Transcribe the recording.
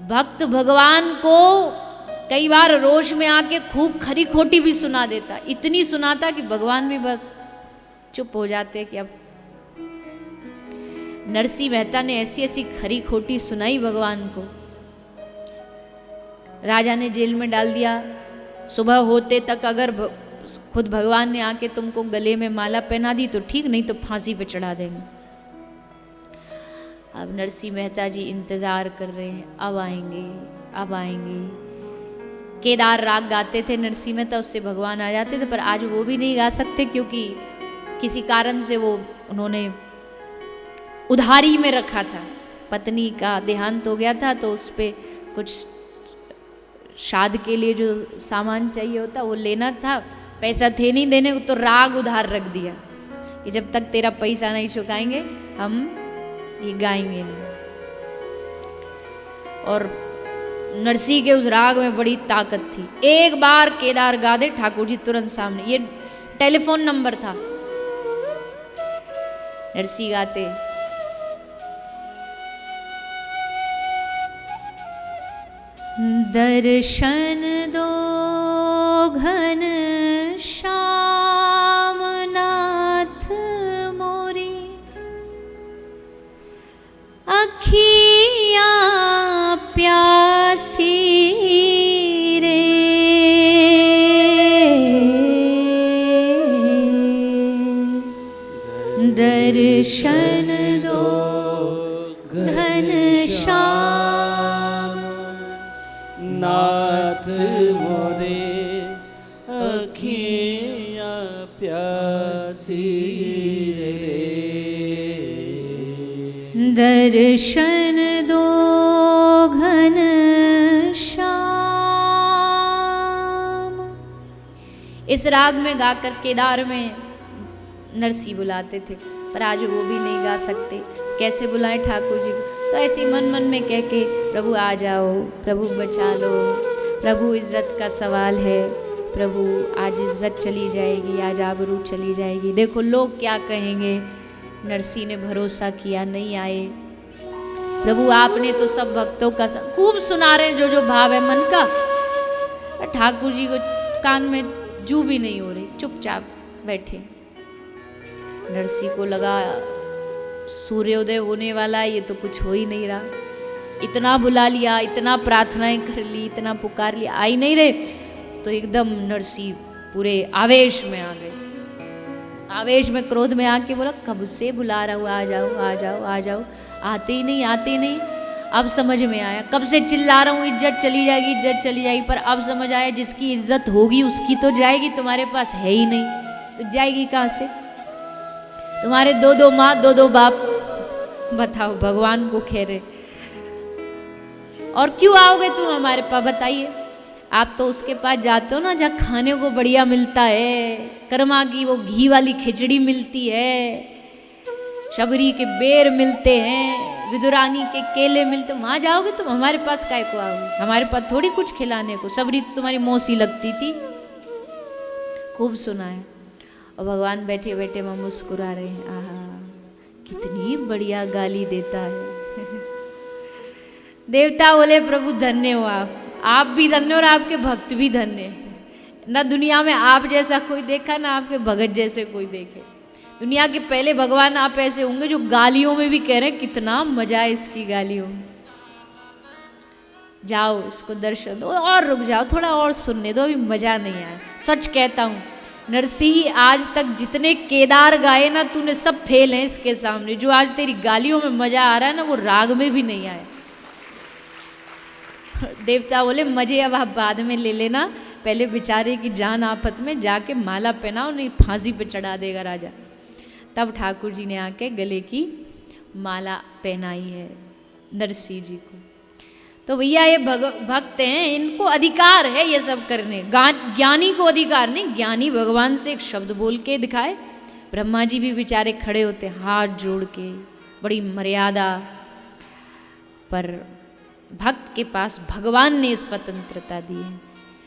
भक्त भगवान को कई बार रोष में आके खूब खरी खोटी भी सुना देता, इतनी सुनाता कि भगवान भी बस चुप हो जाते कि अब। नरसिंह मेहता ने ऐसी ऐसी खरी खोटी सुनाई भगवान को, राजा ने जेल में डाल दिया। सुबह होते तक अगर खुद भगवान ने आके तुमको गले में माला पहना दी तो ठीक, नहीं तो फांसी पे चढ़ा देंगे। अब नरसिंह मेहता जी इंतजार कर रहे हैं, अब आएंगे अब आएंगे। केदार राग गाते थे नरसिंह मेहता, उससे भगवान आ जाते थे, पर आज वो भी नहीं गा सकते क्योंकि किसी कारण से वो उन्होंने उधारी में रखा था। पत्नी का देहांत हो गया था तो उस पर कुछ शाद के लिए जो सामान चाहिए होता वो लेना था, पैसा थे नहीं देने को, तो राग उधार रख दिया कि जब तक तेरा पैसा नहीं चुकाएंगे हम ये गाएंगे नहीं। और नरसिंह के उस राग में बड़ी ताकत थी। एक बार केदार गा दे ठाकुर जी तुरंत सामने, ये टेलीफोन नंबर था। नरसिंह गाते, दर्शन दो घन श्याम नाथ मोरी, अखियाँ प्यासी रे, दर्शन दो घन श्याम नाथ मोरे, अखियाँ प्यासी रे, दर्शन दो घन श्याम। इस राग में गाकर केदार में नरसिंह बुलाते थे, पर आज वो भी नहीं गा सकते। कैसे बुलाएं ठाकुर जी को? तो ऐसे मन मन में कह के प्रभु आ जाओ, प्रभु बचा लो, प्रभु इज्जत का सवाल है, प्रभु आज इज्जत चली जाएगी, आज आबरू चली जाएगी, देखो लोग क्या कहेंगे। नरसिंह ने भरोसा किया, नहीं आए। प्रभु आपने तो सब भक्तों का खूब सुना रहे हैं जो जो भाव है मन का, ठाकुर जी को कान में जू भी नहीं हो रही, चुपचाप बैठे। नरसिंह को लगा सूर्योदय होने वाला है, ये तो कुछ हो ही नहीं रहा। इतना बुला लिया, इतना प्रार्थनाएं कर ली, इतना पुकार लिया, आ ही नहीं रहे। तो एकदम नरसिंह पूरे आवेश में आ गए, आवेश में क्रोध में आके बोला, कब से बुला रहा हूँ, आ जाओ आ जाओ आ जाओ, आते ही नहीं आते नहीं। अब समझ में आया, कब से चिल्ला रहा हूँ इज्जत चली जाएगी इज्जत चली जाएगी, पर अब समझ आया जिसकी इज्जत होगी उसकी तो जाएगी, तुम्हारे पास है ही नहीं तो जाएगी कहाँ से? तुम्हारे दो दो माँ दो दो बाप, बताओ भगवान को खेरे। और क्यों आओगे तुम हमारे पास, बताइए? आप तो उसके पास जाते हो ना जहाँ खाने को बढ़िया मिलता है, कर्मा की वो घी वाली खिचड़ी मिलती है, शबरी के बेर मिलते हैं, विदुरानी के केले मिलते, वहाँ जाओगे तुम, हमारे पास काय को आओगे? हमारे पास थोड़ी कुछ खिलाने को, शबरी तो तुम्हारी मौसी लगती थी। खूब सुना है। और भगवान बैठे बैठे वहाँ मुस्कुरा रहे हैं, आहा कितनी बढ़िया गाली देता है। देवता बोले प्रभु धन्य हो आप भी धन्य और आपके भक्त भी धन्य। ना दुनिया में आप जैसा कोई देखा, ना आपके भगत जैसे कोई देखे। दुनिया के पहले भगवान आप ऐसे होंगे जो गालियों में भी कह रहे हैं कितना मजा है इसकी गालियों में। जाओ इसको दर्शन दो और रुक जाओ, थोड़ा और सुनने दो, अभी मजा नहीं आया। सच कहता हूँ नरसिंह, आज तक जितने केदार गाए ना तूने सब फेल हैं इसके सामने। जो आज तेरी गालियों में मजा आ रहा है ना वो राग में भी नहीं आया। देवता बोले मजे अब आप बाद में ले लेना, पहले बेचारे की जान आफत में जाके माला पहनाओ, नहीं फांसी पे चढ़ा देगा राजा। तब ठाकुर जी ने आके गले की माला पहनाई है नरसिंह जी को। तो भैया ये भक्त हैं, इनको अधिकार है ये सब करने। ज्ञानी को अधिकार नहीं, ज्ञानी भगवान से एक शब्द बोल के दिखाए। ब्रह्मा जी भी बेचारे खड़े होते हाथ जोड़ के, बड़ी मर्यादा। पर भक्त के पास भगवान ने स्वतंत्रता दी है।